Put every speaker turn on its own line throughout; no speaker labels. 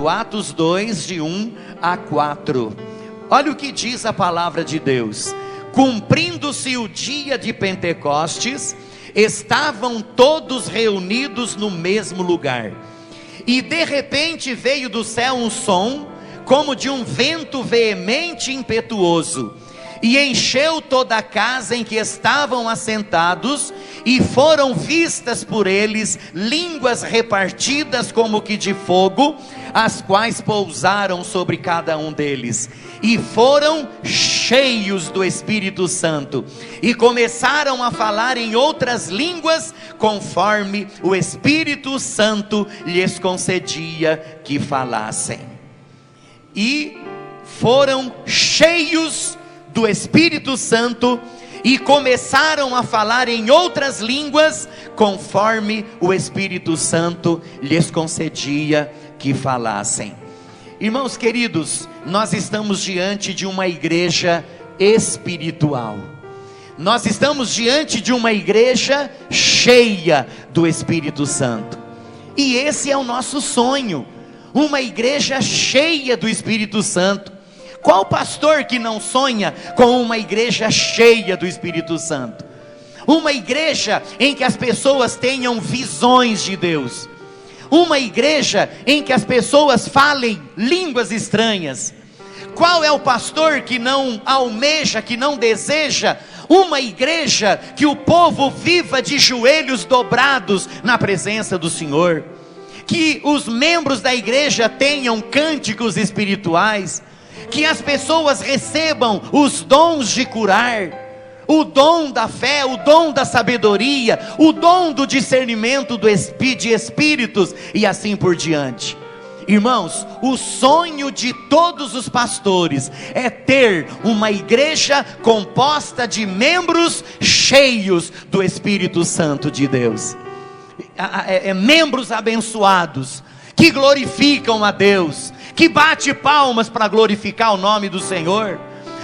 Atos 2, de 1 a 4. Olha o que diz a palavra de Deus. Cumprindo-se o dia de Pentecostes, estavam todos reunidos no mesmo lugar. E de repente veio do céu um som, como de um vento veemente e impetuoso, e encheu toda a casa em que estavam assentados, e foram vistas por eles línguas repartidas como que de fogo, as quais pousaram sobre cada um deles, e foram cheios do Espírito Santo, e começaram a falar em outras línguas, conforme o Espírito Santo lhes concedia que falassem. E foram cheios do Espírito Santo, e começaram a falar em outras línguas, conforme o Espírito Santo lhes concedia que falassem. Irmãos queridos, nós estamos diante de uma igreja espiritual. Nós estamos diante de uma igreja cheia do Espírito Santo. E esse é o nosso sonho, uma igreja cheia do Espírito Santo. Qual pastor que não sonha com uma igreja cheia do Espírito Santo? Uma igreja em que as pessoas tenham visões de Deus. Uma igreja em que as pessoas falem línguas estranhas. Qual é o pastor que não almeja, que não deseja uma igreja que o povo viva de joelhos dobrados na presença do Senhor? Que os membros da igreja tenham cânticos espirituais, que as pessoas recebam os dons de curar, o dom da fé, o dom da sabedoria, o dom do discernimento de espíritos e assim por diante. Irmãos, o sonho de todos os pastores é ter uma igreja composta de membros cheios do Espírito Santo de Deus. Membros abençoados, que glorificam a Deus, que bate palmas para glorificar o nome do Senhor.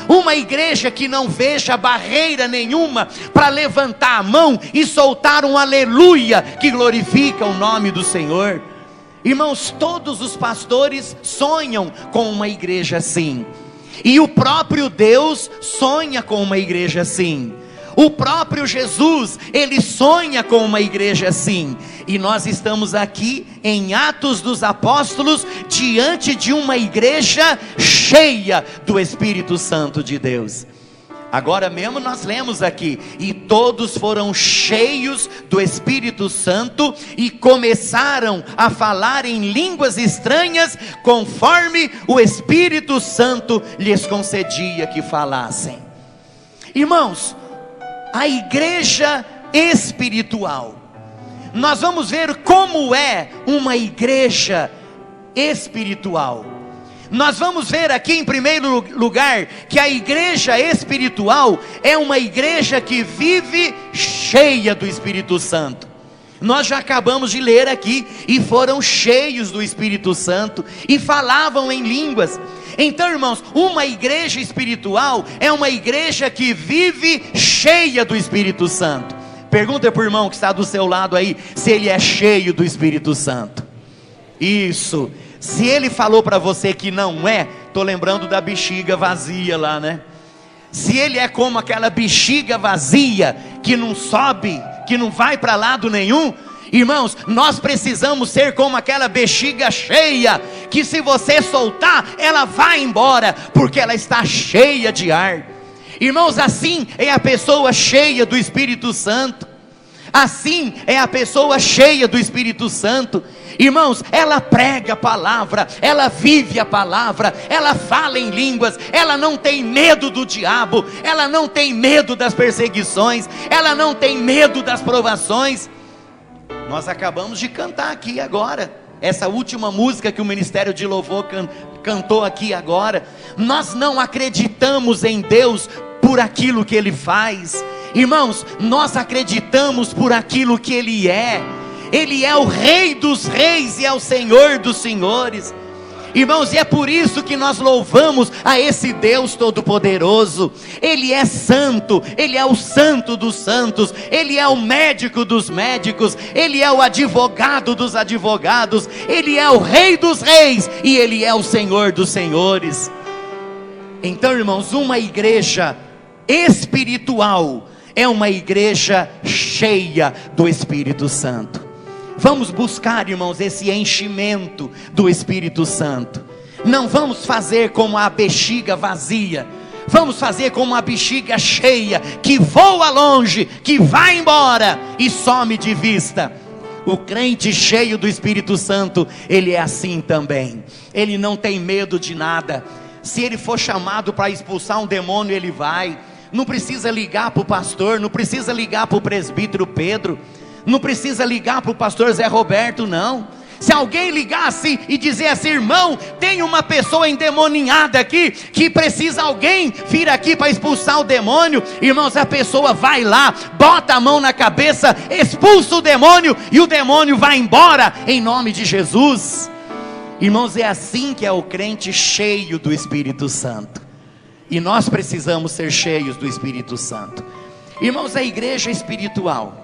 Uma igreja que não veja barreira nenhuma para levantar a mão e soltar um aleluia que glorifica o nome do Senhor. Irmãos, todos os pastores sonham com uma igreja assim, e o próprio Deus sonha com uma igreja assim. O próprio Jesus, ele sonha com uma igreja assim. E nós estamos aqui em Atos dos Apóstolos, diante de uma igreja cheia do Espírito Santo de Deus. Agora mesmo nós lemos aqui: e todos foram cheios do Espírito Santo, e começaram a falar em línguas estranhas, conforme o Espírito Santo lhes concedia que falassem. Irmãos, a igreja espiritual, nós vamos ver como é uma igreja espiritual. Nós vamos ver aqui em primeiro lugar que a igreja espiritual é uma igreja que vive cheia do Espírito Santo. Nós já acabamos de ler aqui: e foram cheios do Espírito Santo, e falavam em línguas. Então, irmãos, uma igreja espiritual é uma igreja que vive cheia do Espírito Santo. Pergunta para o irmão que está do seu lado aí, se ele é cheio do Espírito Santo. Isso. Se ele falou para você que não é, estou lembrando da bexiga vazia lá, né? Se ele é como aquela bexiga vazia, que não sobe, que não vai para lado nenhum, irmãos, nós precisamos ser como aquela bexiga cheia, que se você soltar, ela vai embora, porque ela está cheia de ar. Irmãos, assim é a pessoa cheia do Espírito Santo. Assim é a pessoa cheia do Espírito Santo. Irmãos, ela prega a palavra, ela vive a palavra, ela fala em línguas, ela não tem medo do diabo, ela não tem medo das perseguições, ela não tem medo das provações. Nós acabamos de cantar aqui agora, essa última música que o Ministério de Louvor cantou aqui agora. Nós não acreditamos em Deus por aquilo que Ele faz, irmãos, nós acreditamos por aquilo que Ele é. Ele é o Rei dos Reis e é o Senhor dos Senhores. Irmãos, e é por isso que nós louvamos a esse Deus Todo-Poderoso. Ele é santo, Ele é o santo dos santos, Ele é o médico dos médicos, Ele é o advogado dos advogados, Ele é o Rei dos reis e Ele é o Senhor dos senhores. Então, irmãos, uma igreja espiritual é uma igreja cheia do Espírito Santo. Vamos buscar, irmãos, esse enchimento do Espírito Santo. Não vamos fazer como a bexiga vazia, vamos fazer como a bexiga cheia, que voa longe, que vai embora e some de vista. O crente cheio do Espírito Santo, ele é assim também. Ele não tem medo de nada. Se ele for chamado para expulsar um demônio, ele vai. Não precisa ligar para o pastor, não precisa ligar para o presbítero Pedro, não precisa ligar para o pastor Zé Roberto, não. Se alguém ligasse e dizer assim: irmão, tem uma pessoa endemoniada aqui, que precisa alguém vir aqui para expulsar o demônio, irmãos, a pessoa vai lá, bota a mão na cabeça, expulsa o demônio, e o demônio vai embora, em nome de Jesus. Irmãos, é assim que é o crente cheio do Espírito Santo, e nós precisamos ser cheios do Espírito Santo. Irmãos, a igreja espiritual,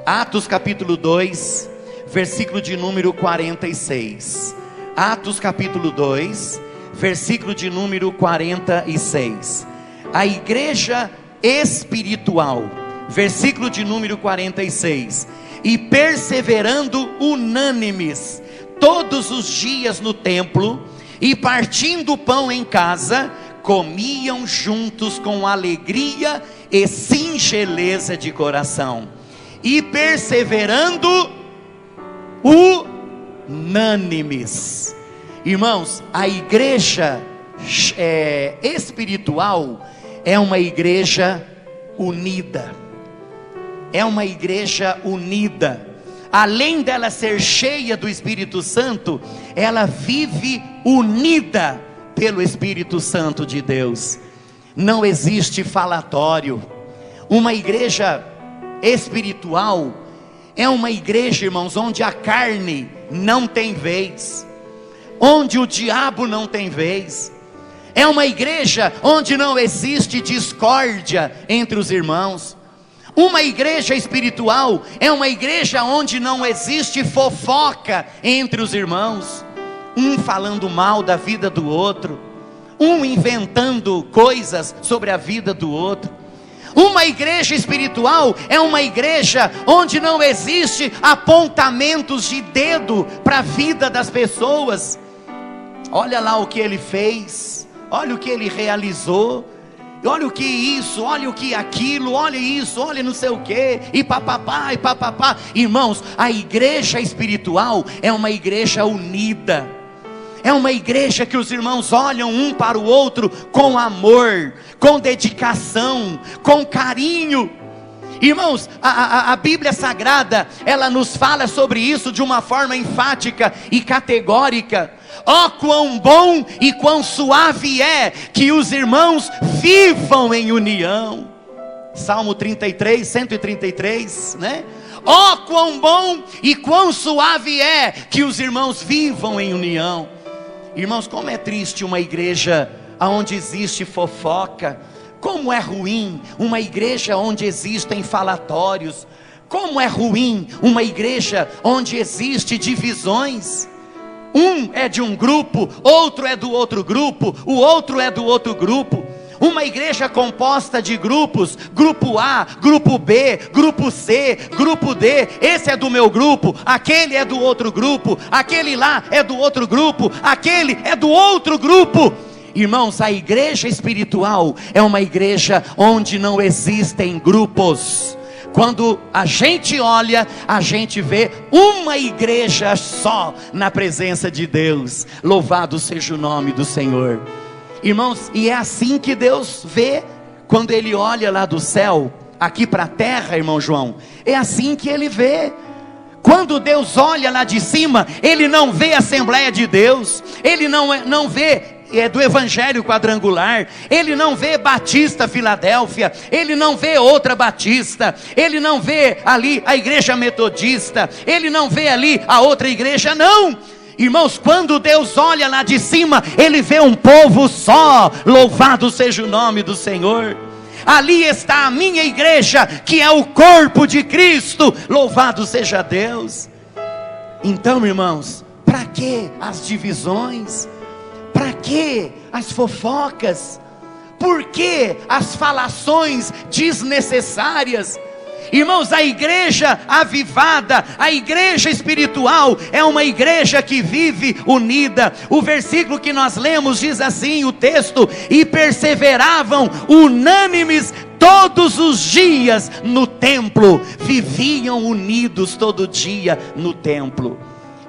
Atos capítulo 2, versículo de número 46. Atos capítulo 2, versículo de número 46. A igreja espiritual, versículo de número 46. E perseverando unânimes todos os dias no templo, e partindo o pão em casa, comiam juntos com alegria e singeleza de coração. E perseverando unânimes. Irmãos, a igreja espiritual é uma igreja unida. É uma igreja unida. Além dela ser cheia do Espírito Santo, ela vive unida pelo Espírito Santo de Deus. Não existe falatório. Uma igreja espiritual é uma igreja, irmãos, onde a carne não tem vez, onde o diabo não tem vez. É uma igreja onde não existe discórdia entre os irmãos. Uma igreja espiritual é uma igreja onde não existe fofoca entre os irmãos, um falando mal da vida do outro, um inventando coisas sobre a vida do outro. Uma igreja espiritual é uma igreja onde não existe apontamentos de dedo para a vida das pessoas. Olha lá o que ele fez, olha o que ele realizou, olha o que isso, olha o que aquilo, olha isso, olha não sei o que, e papapá, e papapá. Irmãos, a igreja espiritual é uma igreja unida. É uma igreja que os irmãos olham um para o outro com amor, com dedicação, com carinho. Irmãos, a Bíblia Sagrada, ela nos fala sobre isso de uma forma enfática e categórica. Ó, quão bom e quão suave é que os irmãos vivam em união. Salmo 33, 133, né? Ó, quão bom e quão suave é que os irmãos vivam em união. Irmãos, como é triste uma igreja onde existe fofoca. Como é ruim uma igreja onde existem falatórios. Como é ruim uma igreja onde existe divisões. Um é de um grupo, outro é do outro grupo, o outro é do outro grupo. Uma igreja composta de grupos, grupo A, grupo B, grupo C, grupo D. Esse é do meu grupo, aquele é do outro grupo, aquele lá é do outro grupo, aquele é do outro grupo. Irmãos, a igreja espiritual é uma igreja onde não existem grupos. Quando a gente olha, a gente vê uma igreja só na presença de Deus. Louvado seja o nome do Senhor. Irmãos, e é assim que Deus vê quando Ele olha lá do céu, aqui para a terra, irmão João. É assim que Ele vê. Quando Deus olha lá de cima, Ele não vê a Assembleia de Deus, Ele não vê do Evangelho Quadrangular, Ele não vê Batista Filadélfia, Ele não vê outra Batista, Ele não vê ali a igreja metodista, Ele não vê ali a outra igreja, não. Irmãos, quando Deus olha lá de cima, Ele vê um povo só. Louvado seja o nome do Senhor. Ali está a minha igreja, que é o corpo de Cristo. Louvado seja Deus. Então, irmãos, para que as divisões? Para que as fofocas? Por que as falações desnecessárias? Irmãos, a igreja avivada, a igreja espiritual, é uma igreja que vive unida. O versículo que nós lemos diz assim, o texto: e perseveravam unânimes todos os dias no templo. Viviam unidos todo dia no templo.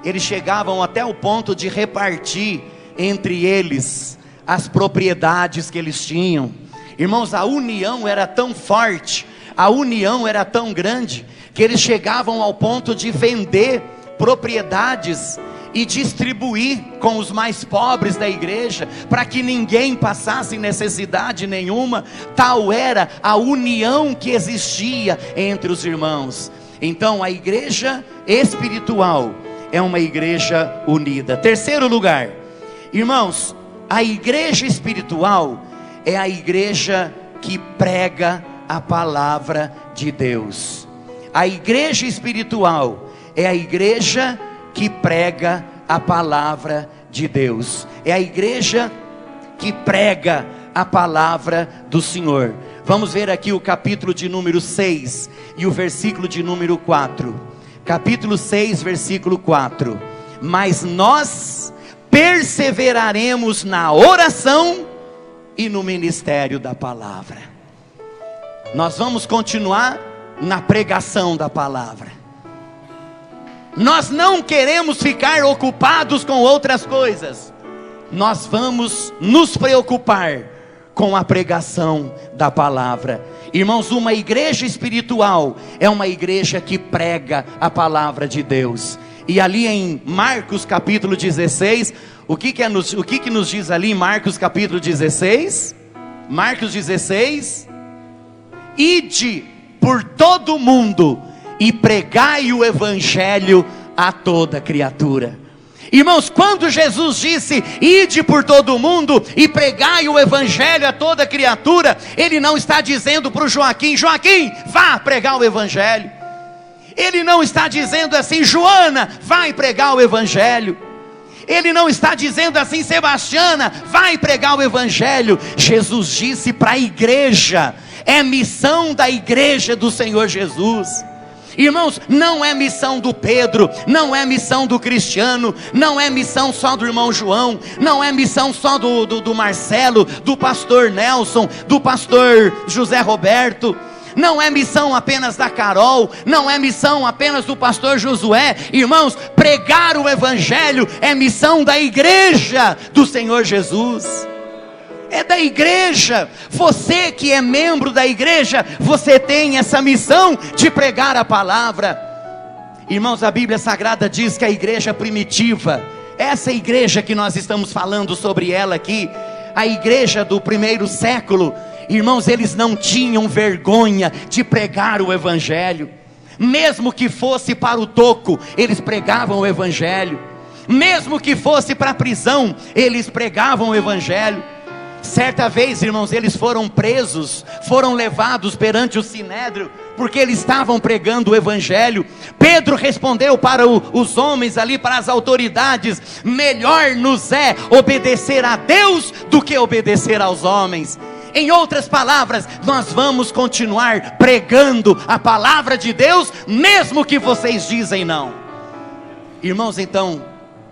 Eles chegavam até o ponto de repartir entre eles as propriedades que eles tinham. Irmãos, a união era tão forte, a união era tão grande, que eles chegavam ao ponto de vender propriedades e distribuir com os mais pobres da igreja, para que ninguém passasse necessidade nenhuma. Tal era a união que existia entre os irmãos. Então a igreja espiritual é uma igreja unida. Terceiro lugar, irmãos, a igreja espiritual é a igreja que prega a palavra de Deus. A igreja espiritual é a igreja que prega a palavra de Deus. É a igreja que prega a palavra do Senhor. Vamos ver aqui o capítulo de número 6 e o versículo de número 4. Capítulo 6, versículo 4. Mas nós perseveraremos na oração e no ministério da palavra. Nós vamos continuar na pregação da palavra. Nós não queremos ficar ocupados com outras coisas. Nós vamos nos preocupar com a pregação da palavra. Irmãos, uma igreja espiritual é uma igreja que prega a palavra de Deus. E ali em Marcos capítulo 16, o que nos diz ali em Marcos capítulo 16? Marcos 16: ide por todo o mundo e pregai o evangelho a toda criatura. Irmãos, quando Jesus disse ide por todo o mundo e pregai o evangelho a toda criatura, Ele não está dizendo para o Joaquim: Joaquim, vá pregar o evangelho. Ele não está dizendo assim: Joana, vai pregar o evangelho. Ele não está dizendo assim: Sebastiana, vai pregar o evangelho. Jesus disse para a igreja, é missão da igreja do Senhor Jesus. Irmãos, não é missão do Pedro, não é missão do Cristiano, não é missão só do irmão João, não é missão só do Marcelo, do pastor Nelson, do pastor José Roberto. Não é missão apenas da Carol, não é missão apenas do pastor Josué. Irmãos, pregar o evangelho é missão da igreja do Senhor Jesus. É da igreja. Você que é membro da igreja, você tem essa missão de pregar a palavra. Irmãos, a Bíblia Sagrada diz que a igreja primitiva, essa igreja que nós estamos falando sobre ela aqui, a igreja do primeiro século, irmãos, eles não tinham vergonha de pregar o evangelho. Mesmo que fosse para o toco, eles pregavam o evangelho. Mesmo que fosse para a prisão, eles pregavam o evangelho. Certa vez, irmãos, eles foram presos, foram levados perante o sinédrio, porque eles estavam pregando o evangelho. Pedro respondeu para os homens ali, para as autoridades: melhor nos é obedecer a Deus do que obedecer aos homens. Em outras palavras, nós vamos continuar pregando a palavra de Deus, mesmo que vocês dizem não. Irmãos, então,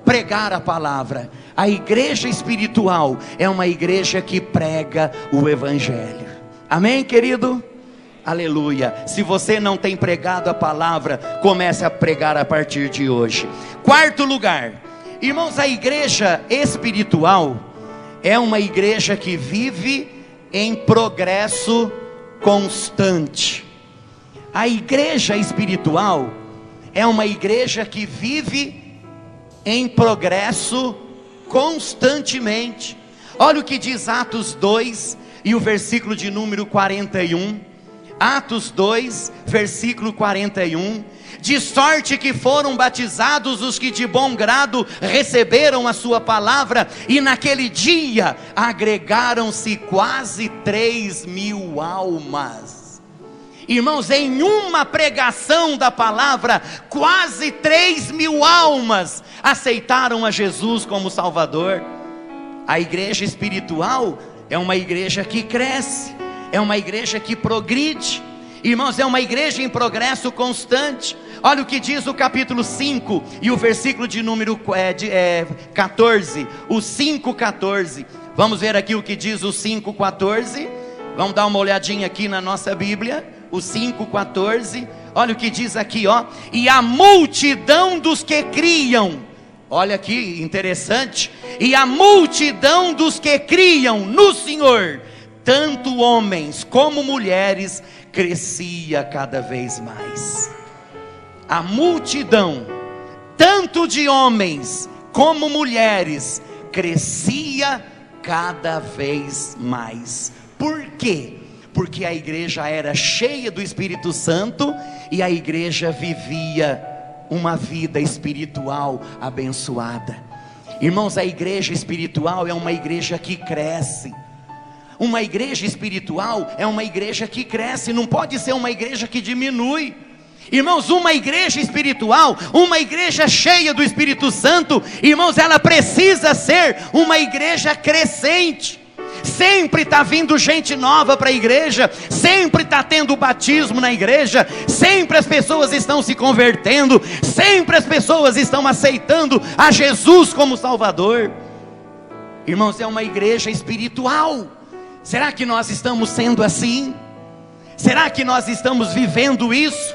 pregar a palavra. A igreja espiritual é uma igreja que prega o evangelho. Amém, querido? Aleluia. Se você não tem pregado a palavra, comece a pregar a partir de hoje. Quarto lugar, irmãos, a igreja espiritual é uma igreja que vive em progresso constante. A igreja espiritual é uma igreja que vive em progresso constantemente. Olha o que diz Atos 2 e o versículo de número 41. Atos 2, versículo 41. De sorte que foram batizados os que de bom grado receberam a sua palavra, e naquele dia agregaram-se quase 3.000 almas. Irmãos, em uma pregação da palavra, quase 3.000 almas aceitaram a Jesus como Salvador. A igreja espiritual é uma igreja que cresce, é uma igreja que progride. Irmãos, é uma igreja em progresso constante. Olha o que diz o capítulo 5 e o versículo de número 14, o 5,14. Vamos ver aqui o que diz o 5,14. Vamos dar uma olhadinha aqui na nossa Bíblia, o 5,14. Olha o que diz aqui, ó. E a multidão dos que criam, olha que interessante, e a multidão dos que criam no Senhor, tanto homens como mulheres, crescia cada vez mais. A multidão, tanto de homens como mulheres, crescia cada vez mais. Por quê? Porque a igreja era cheia do Espírito Santo e a igreja vivia uma vida espiritual abençoada. Irmãos, a igreja espiritual é uma igreja que cresce. Uma igreja espiritual é uma igreja que cresce, não pode ser uma igreja que diminui. Irmãos, uma igreja espiritual, uma igreja cheia do Espírito Santo, irmãos, ela precisa ser uma igreja crescente. Sempre está vindo gente nova para a igreja, sempre está tendo batismo na igreja, sempre as pessoas estão se convertendo, sempre as pessoas estão aceitando a Jesus como Salvador. Irmãos, é uma igreja espiritual. Será que nós estamos sendo assim? Será que nós estamos vivendo isso?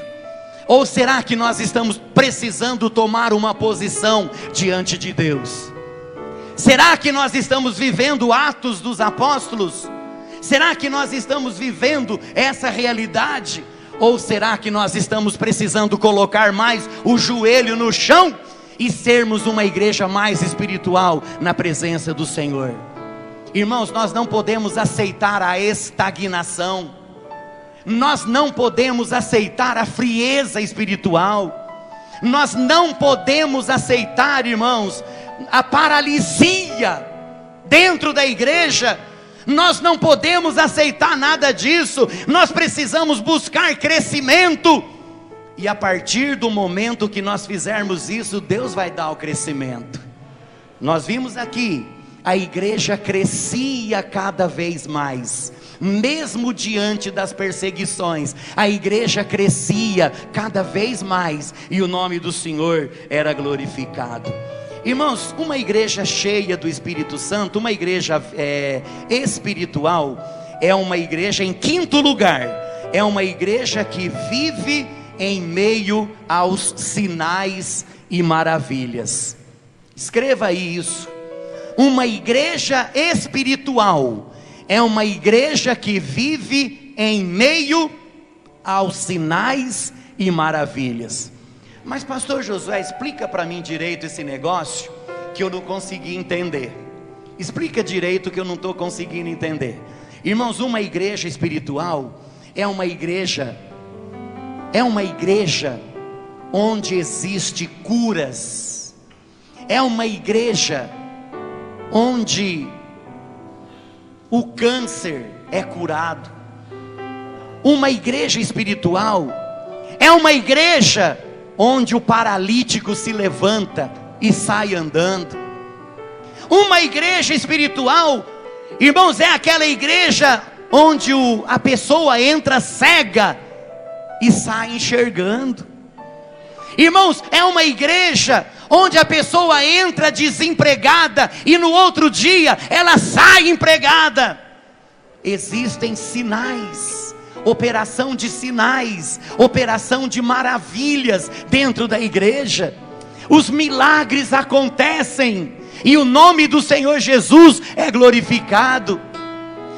Ou será que nós estamos precisando tomar uma posição diante de Deus? Será que nós estamos vivendo Atos dos Apóstolos? Será que nós estamos vivendo essa realidade? Ou será que nós estamos precisando colocar mais o joelho no chão e sermos uma igreja mais espiritual na presença do Senhor? Irmãos, nós não podemos aceitar a estagnação, nós não podemos aceitar a frieza espiritual, nós não podemos aceitar, irmãos, a paralisia dentro da igreja. Nós não podemos aceitar nada disso. Nós precisamos buscar crescimento, e a partir do momento que nós fizermos isso, Deus vai dar o crescimento. Nós vimos aqui, a igreja crescia cada vez mais, mesmo diante das perseguições, a igreja crescia cada vez mais, e o nome do Senhor era glorificado. Irmãos, uma igreja cheia do Espírito Santo, uma igreja espiritual, é uma igreja, em quinto lugar, é uma igreja que vive em meio aos sinais e maravilhas. Escreva aí isso. Uma igreja espiritual é uma igreja que vive em meio aos sinais e maravilhas. Mas pastor Josué, explica para mim direito esse negócio que eu não consegui entender. Explica direito que eu não estou conseguindo entender. Irmãos, uma igreja espiritual é uma igreja onde existe curas. É uma igreja onde o câncer é curado. Uma igreja espiritual é uma igreja onde o paralítico se levanta e sai andando. Uma igreja espiritual, irmãos, é aquela igreja onde a pessoa entra cega e sai enxergando. Irmãos, é uma igreja onde a pessoa entra desempregada e no outro dia ela sai empregada. Existem sinais, operação de sinais, operação de maravilhas dentro da igreja. Os milagres acontecem e o nome do Senhor Jesus é glorificado.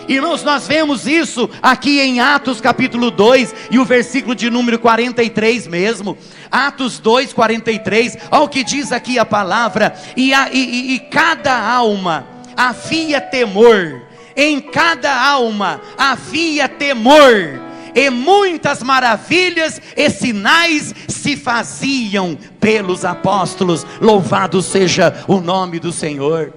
Irmãos, nós vemos isso aqui em Atos capítulo 2 e o versículo de número 43 mesmo. Atos 2, 43, olha o que diz aqui a palavra. E cada alma havia temor, em cada alma havia temor, e muitas maravilhas e sinais se faziam pelos apóstolos. Louvado seja o nome do Senhor.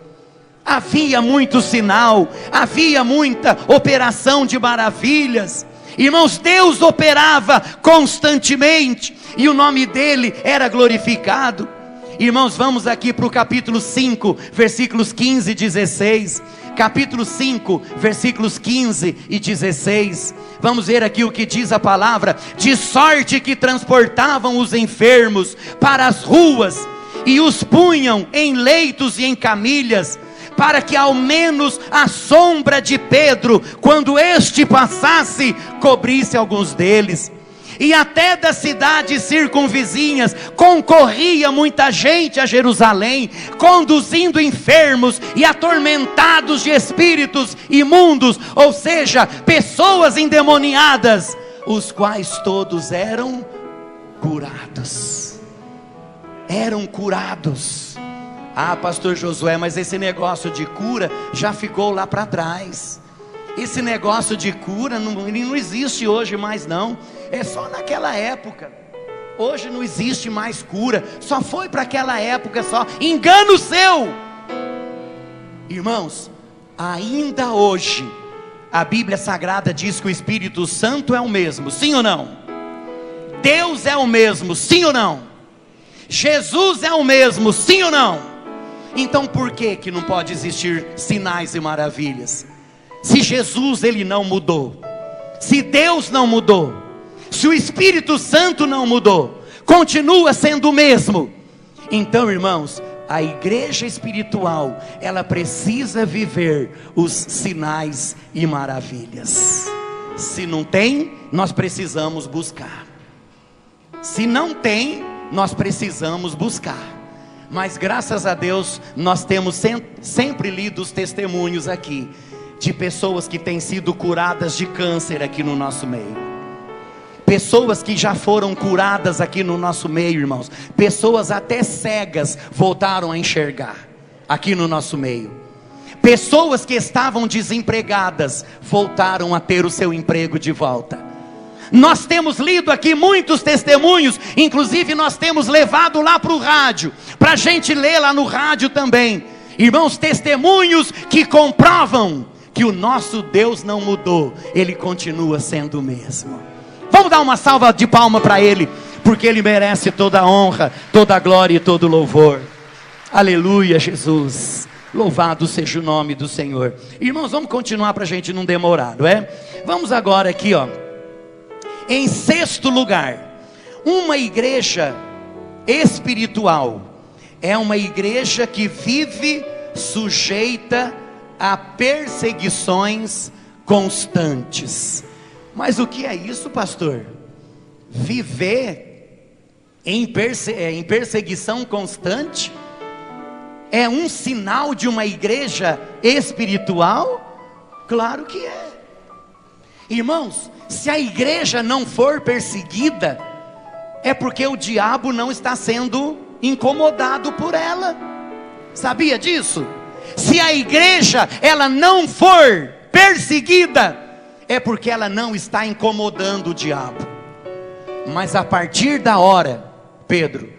Havia muito sinal, havia muita operação de maravilhas. Irmãos, Deus operava constantemente e o nome dele era glorificado. Irmãos, vamos aqui para o capítulo 5, versículos 15 e 16. Capítulo 5, versículos 15 e 16. Vamos ver aqui o que diz a palavra. De sorte que transportavam os enfermos para as ruas e os punham em leitos e em camilhas, para que ao menos a sombra de Pedro, quando este passasse, cobrisse alguns deles. E até das cidades circunvizinhas concorria muita gente a Jerusalém, conduzindo enfermos e atormentados de espíritos imundos, ou seja, pessoas endemoniadas, os quais todos eram curados. Eram curados. Ah, pastor Josué, mas esse negócio de cura já ficou lá para trás. Esse negócio de cura não existe hoje mais não. É só naquela época. Hoje não existe mais cura. Só foi para aquela época só. Engano seu. Irmãos, ainda hoje a Bíblia Sagrada diz que o Espírito Santo é o mesmo. Sim ou não? Deus é o mesmo. Sim ou não? Jesus é o mesmo. Sim ou não? Então por que não pode existir sinais e maravilhas? Se Jesus ele não mudou, se Deus não mudou, se o Espírito Santo não mudou, continua sendo o mesmo. Então, irmãos, a igreja espiritual, ela precisa viver os sinais e maravilhas. Se não tem, nós precisamos buscar. Se não tem, nós precisamos buscar. Mas graças a Deus, nós temos sempre lido os testemunhos aqui de pessoas que têm sido curadas de câncer aqui no nosso meio. Pessoas que já foram curadas aqui no nosso meio, irmãos. Pessoas até cegas voltaram a enxergar aqui no nosso meio. Pessoas que estavam desempregadas voltaram a ter o seu emprego de volta. Nós temos lido aqui muitos testemunhos, inclusive nós temos levado lá para o rádio, para a gente ler lá no rádio também. Irmãos, testemunhos que comprovam que o nosso Deus não mudou, Ele continua sendo o mesmo. Vamos dar uma salva de palma para Ele, porque Ele merece toda a honra, toda a glória e todo o louvor. Aleluia, Jesus. Louvado seja o nome do Senhor. Irmãos, vamos continuar para a gente não demorar, não é? Vamos agora aqui, ó. Em sexto lugar, uma igreja espiritual é uma igreja que vive sujeita a perseguições constantes. Mas o que é isso, pastor? Viver em perseguição constante é um sinal de uma igreja espiritual? Claro que é. Irmãos, se a igreja não for perseguida, é porque o diabo não está sendo incomodado por ela. Sabia disso? Se a igreja ela não for perseguida, é porque ela não está incomodando o diabo. Mas a partir da hora, Pedro,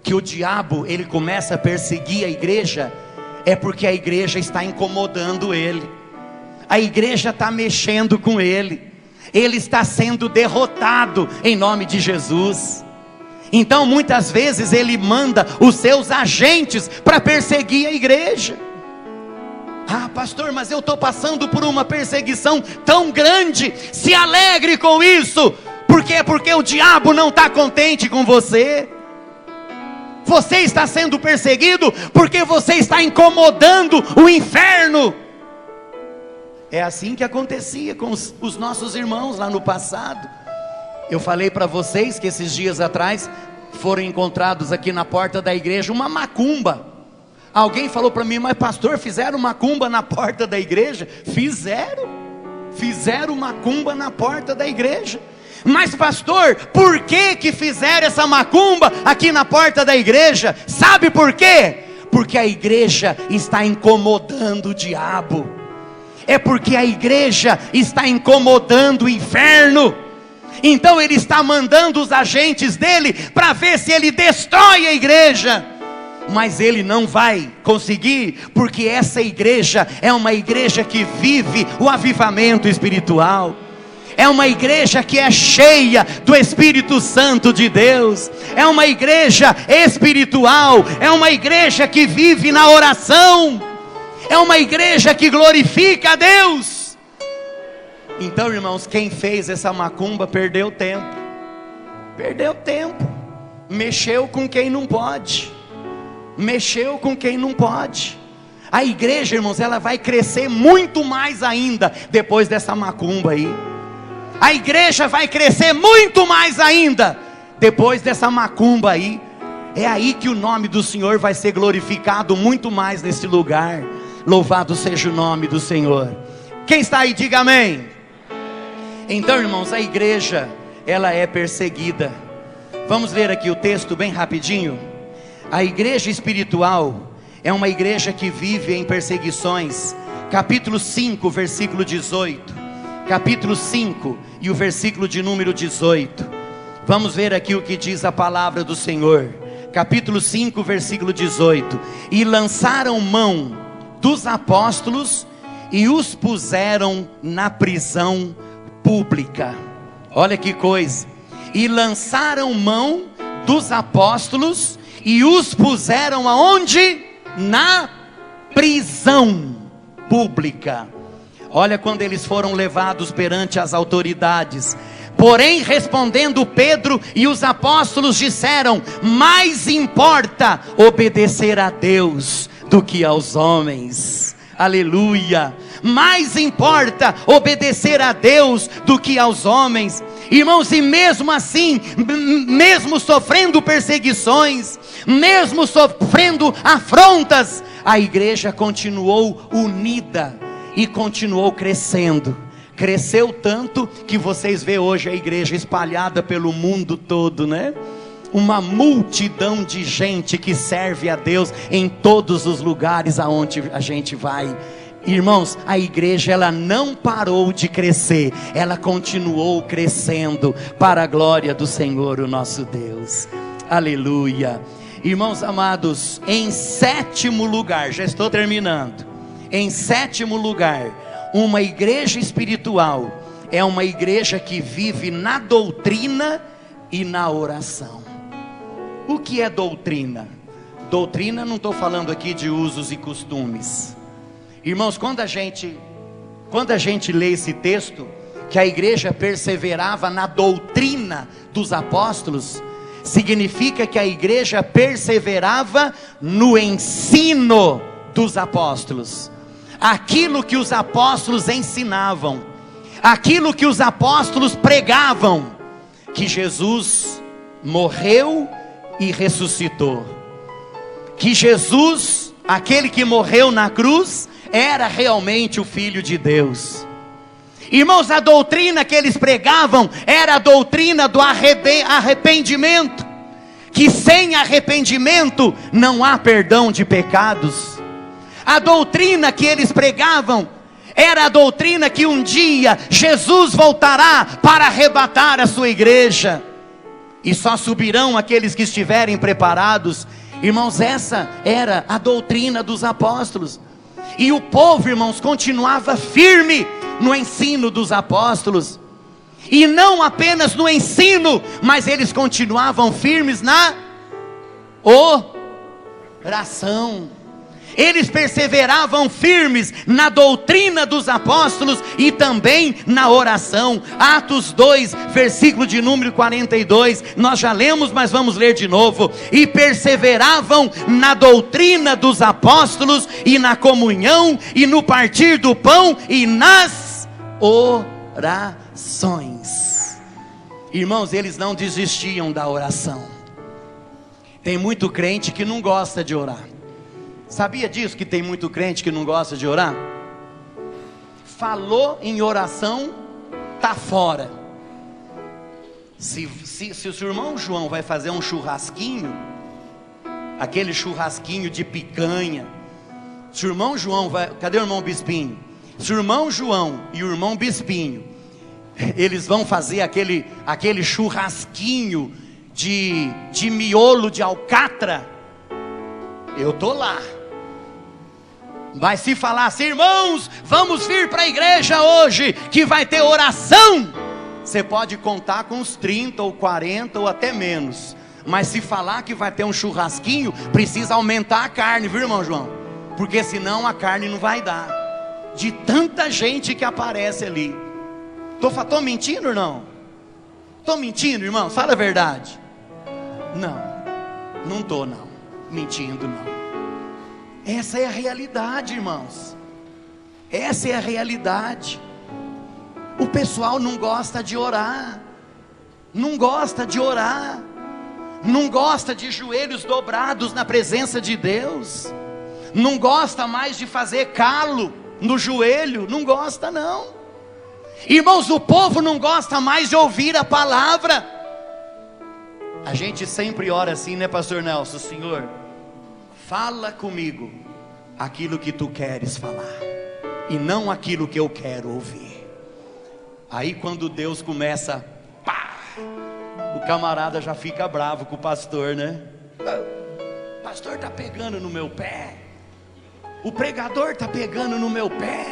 que o diabo ele começa a perseguir a igreja, é porque a igreja está incomodando ele. A igreja está mexendo com ele. Ele está sendo derrotado em nome de Jesus. Então muitas vezes ele manda os seus agentes para perseguir a igreja. Ah, pastor, mas eu estou passando por uma perseguição tão grande. Se alegre com isso. Por quê? Porque o diabo não está contente com você. Você está sendo perseguido porque você está incomodando o inferno. É assim que acontecia com os nossos irmãos lá no passado. Eu falei para vocês que esses dias atrás foram encontrados aqui na porta da igreja uma macumba. Alguém falou para mim, mas pastor, fizeram macumba na porta da igreja? Fizeram macumba na porta da igreja. Mas pastor, por que fizeram essa macumba aqui na porta da igreja? Sabe por quê? Porque a igreja está incomodando o diabo. É porque a igreja está incomodando o inferno. Então ele está mandando os agentes dele para ver se ele destrói a igreja. Mas ele não vai conseguir, porque essa igreja é uma igreja que vive o avivamento espiritual. É uma igreja que é cheia do Espírito Santo de Deus. É uma igreja espiritual. É uma igreja que vive na oração. É uma igreja que glorifica a Deus. Então, irmãos, quem fez essa macumba perdeu tempo. Perdeu tempo. Mexeu com quem não pode. Mexeu com quem não pode. A igreja, irmãos, ela vai crescer muito mais ainda depois dessa macumba aí. A igreja vai crescer muito mais ainda depois dessa macumba aí. É aí que o nome do Senhor vai ser glorificado muito mais nesse lugar. Louvado seja o nome do Senhor. Quem está aí, diga amém. Então, irmãos, a igreja, ela é perseguida. Vamos ler aqui o texto bem rapidinho. A igreja espiritual é uma igreja que vive em perseguições. Capítulo 5, versículo 18. Capítulo 5 e o versículo de número 18. Vamos ver aqui o que diz a palavra do Senhor. Capítulo 5, versículo 18. E lançaram mão dos apóstolos e os puseram na prisão pública. Olha que coisa. E lançaram mão dos apóstolos e os puseram aonde? Na prisão pública. Olha quando eles foram levados perante as autoridades. Porém, respondendo Pedro e os apóstolos disseram: mais importa obedecer a Deus do que aos homens. Aleluia. Mais importa obedecer a Deus do que aos homens. Irmãos, e mesmo assim, mesmo sofrendo perseguições, mesmo sofrendo afrontas, a igreja continuou unida e continuou crescendo. Cresceu tanto que vocês vê hoje a igreja espalhada pelo mundo todo, né? Uma multidão de gente que serve a Deus em todos os lugares aonde a gente vai. Irmãos, a igreja ela não parou de crescer, ela continuou crescendo para a glória do Senhor, o nosso Deus. Aleluia. Irmãos amados, em sétimo lugar, já estou terminando. Em sétimo lugar, uma igreja espiritual é uma igreja que vive na doutrina e na oração. O que é doutrina? Doutrina, não estou falando aqui de usos e costumes. Irmãos, quando a gente lê esse texto, que a igreja perseverava na doutrina dos apóstolos, significa que a igreja perseverava no ensino dos apóstolos. Aquilo que os apóstolos ensinavam, aquilo que os apóstolos pregavam, que Jesus morreu e ressuscitou, que Jesus, aquele que morreu na cruz, era realmente o Filho de Deus. Irmãos, a doutrina que eles pregavam era a doutrina do arrependimento, que sem arrependimento não há perdão de pecados. A doutrina que eles pregavam era a doutrina que um dia Jesus voltará para arrebatar a sua igreja, e só subirão aqueles que estiverem preparados. Irmãos, essa era a doutrina dos apóstolos. E o povo, irmãos, continuava firme no ensino dos apóstolos. E não apenas no ensino, mas eles continuavam firmes na oração. Eles perseveravam firmes na doutrina dos apóstolos e também na oração. Atos 2, versículo de número 42, nós já lemos, mas vamos ler de novo. E perseveravam na doutrina dos apóstolos e na comunhão e no partir do pão e nas orações. Irmãos, eles não desistiam da oração. Tem muito crente que não gosta de orar. Sabia disso, que tem muito crente que não gosta de orar? Falou em oração, está fora. Se o seu irmão João vai fazer um churrasquinho, aquele churrasquinho de picanha, se o irmão João vai, cadê o irmão Bispinho? Se o irmão João e o irmão Bispinho eles vão fazer aquele churrasquinho de miolo de alcatra, eu estou lá. Mas se falar assim, irmãos, vamos vir para a igreja hoje, que vai ter oração, você pode contar com uns 30 ou 40 ou até menos. Mas se falar que vai ter um churrasquinho, precisa aumentar a carne, viu, irmão João? Porque senão a carne não vai dar, de tanta gente que aparece ali. Estou mentindo ou não? Estou mentindo, irmão? Fala a verdade. Não estou não, mentindo não. Essa é a realidade, irmãos. Essa é a realidade. O pessoal não gosta de orar, não gosta de orar, não gosta de joelhos dobrados na presença de Deus, não gosta mais de fazer calo no joelho, não gosta não. Irmãos, o povo não gosta mais de ouvir a palavra. A gente sempre ora assim, né, pastor Nelson? Senhor, fala comigo aquilo que tu queres falar, e não aquilo que eu quero ouvir. Aí quando Deus começa, pá, o camarada já fica bravo com o pastor, né? O pastor está pegando no meu pé, o pregador está pegando no meu pé.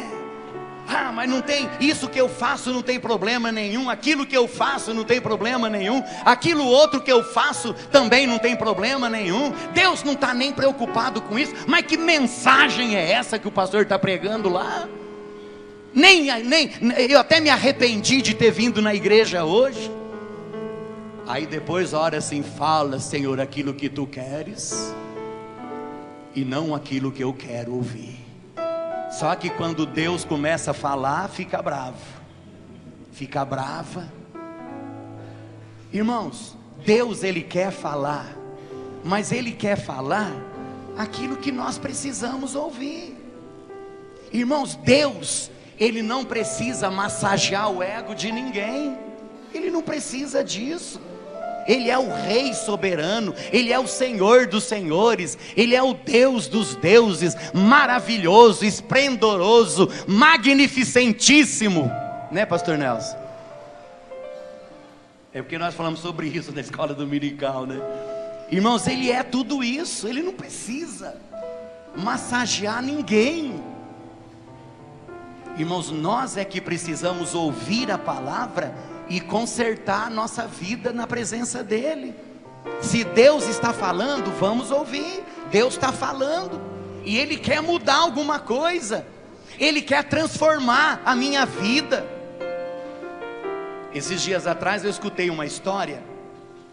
Ah, mas não tem, isso que eu faço não tem problema nenhum, aquilo que eu faço não tem problema nenhum, aquilo outro que eu faço também não tem problema nenhum. Deus não está nem preocupado com isso. Mas que mensagem é essa que o pastor está pregando lá? Eu até me arrependi de ter vindo na igreja hoje. Aí depois ora assim, fala, Senhor, aquilo que tu queres, e não aquilo que eu quero ouvir. Só que quando Deus começa a falar, fica bravo, fica brava. Irmãos, Deus Ele quer falar, mas Ele quer falar aquilo que nós precisamos ouvir. Irmãos, Deus, Ele não precisa massagear o ego de ninguém, Ele não precisa disso. Ele é o Rei soberano, Ele é o Senhor dos senhores, Ele é o Deus dos deuses, maravilhoso, esplendoroso, magnificentíssimo, né, pastor Nelson? É porque nós falamos sobre isso na escola dominical, né? Irmãos, Ele é tudo isso, Ele não precisa massagear ninguém. Irmãos, nós é que precisamos ouvir a palavra e consertar a nossa vida na presença dEle. Se Deus está falando, vamos ouvir. Deus está falando, e Ele quer mudar alguma coisa, Ele quer transformar a minha vida. Esses dias atrás eu escutei uma história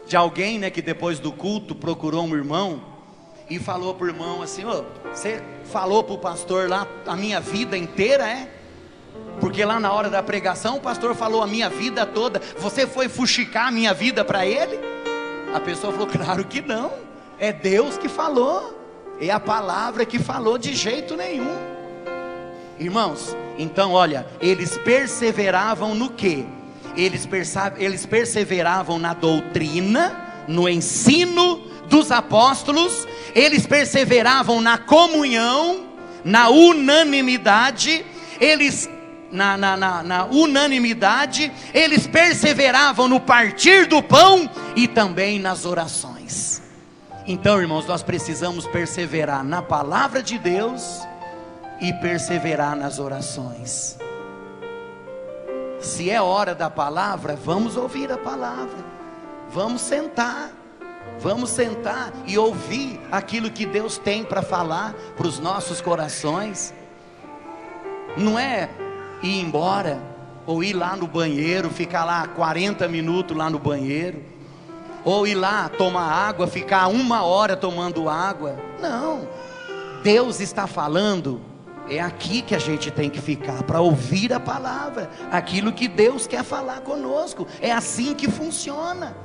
de alguém, né, que depois do culto procurou um irmão e falou para o irmão assim: ô, você falou para o pastor lá a minha vida inteira, é? Porque lá na hora da pregação o pastor falou a minha vida toda, você foi fuxicar a minha vida para ele? A pessoa falou: claro que não, é Deus que falou, é a palavra que falou, de jeito nenhum. Irmãos, então olha, eles perseveravam no quê? Eles perseveravam na doutrina, no ensino dos apóstolos, eles perseveravam na comunhão, na unanimidade, na unanimidade, eles perseveravam no partir do pão e também nas orações. Então, irmãos, nós precisamos perseverar na palavra de Deus e perseverar nas orações. Se é hora da palavra, vamos ouvir a palavra, vamos sentar e ouvir aquilo que Deus tem para falar para os nossos corações. Não é ir embora, ou ir lá no banheiro, ficar lá 40 minutos lá no banheiro, ou ir lá tomar água, ficar 1 hora tomando água. Não, Deus está falando, é aqui que a gente tem que ficar, para ouvir a palavra, aquilo que Deus quer falar conosco. É assim que funciona.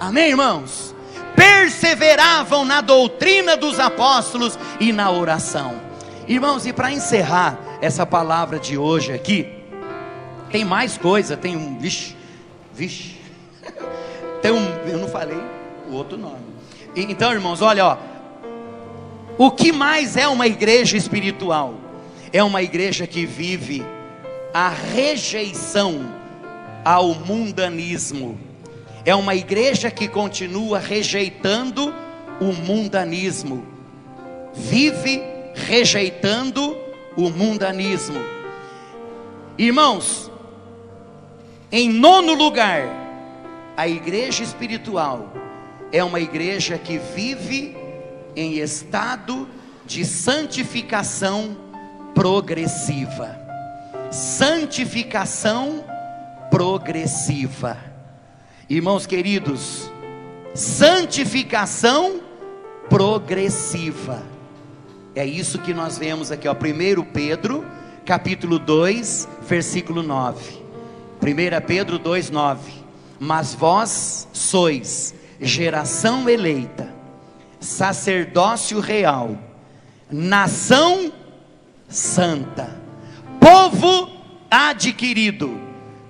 Amém, irmãos? Perseveravam na doutrina dos apóstolos e na oração. Irmãos, e para encerrar essa palavra de hoje aqui, tem mais coisa, tem um, tem um, eu não falei o outro nome. Então, irmãos, olha, ó, o que mais é uma igreja espiritual? É uma igreja que vive a rejeição ao mundanismo. É uma igreja que continua rejeitando o mundanismo, vive rejeitando o mundanismo. Irmãos, em nono lugar, a igreja espiritual é uma igreja que vive em estado de santificação progressiva. Santificação progressiva. Irmãos queridos, santificação progressiva. É isso que nós vemos aqui, ó, 1 Pedro, capítulo 2, versículo 9. 1 Pedro 2, 9. Mas vós sois geração eleita, sacerdócio real, nação santa, povo adquirido,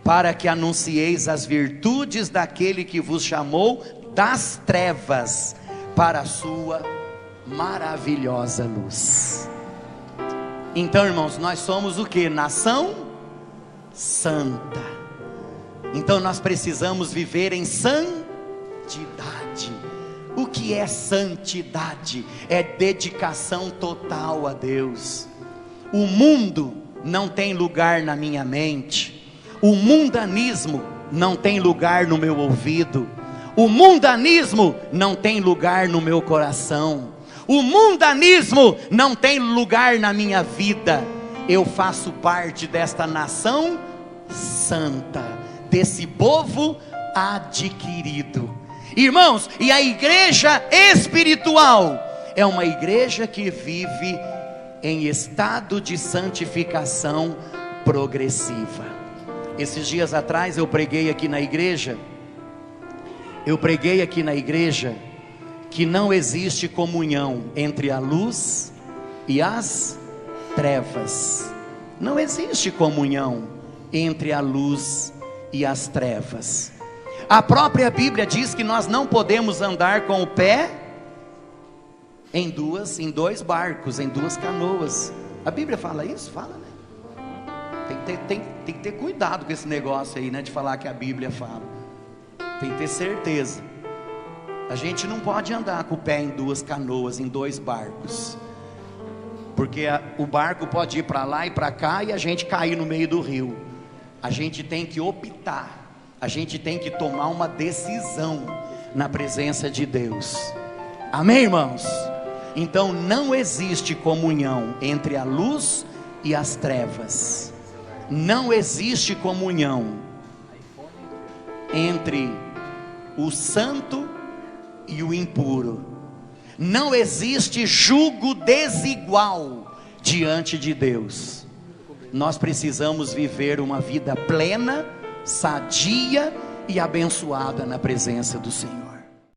para que anuncieis as virtudes daquele que vos chamou das trevas para a sua maravilhosa luz. Então, irmãos, nós somos o que? Nação santa. Então nós precisamos viver em santidade. O que é santidade? É dedicação total a Deus. O mundo não tem lugar na minha mente. O mundanismo não tem lugar no meu ouvido. O mundanismo não tem lugar no meu coração. O mundanismo não tem lugar na minha vida. Eu faço parte desta nação santa, desse povo adquirido. Irmãos, e a igreja espiritual é uma igreja que vive em estado de santificação progressiva. Esses dias atrás eu preguei aqui na igreja. Que não existe comunhão entre a luz e as trevas. Não existe comunhão entre a luz e as trevas. A própria Bíblia diz que nós não podemos andar com o pé em dois barcos, em duas canoas. A Bíblia fala isso? Fala, né? Tem que ter cuidado com esse negócio aí, né? De falar que a Bíblia fala. Tem que ter certeza. A gente não pode andar com o pé em duas canoas, em dois barcos, porque o barco pode ir para lá e para cá e a gente cair no meio do rio. A gente tem que optar, a gente tem que tomar uma decisão na presença de Deus. Amém, irmãos? Então não existe comunhão entre a luz e as trevas. Não existe comunhão entre o santo e o impuro. Não existe jugo desigual diante de Deus. Nós precisamos viver uma vida plena, sadia e abençoada na presença do Senhor.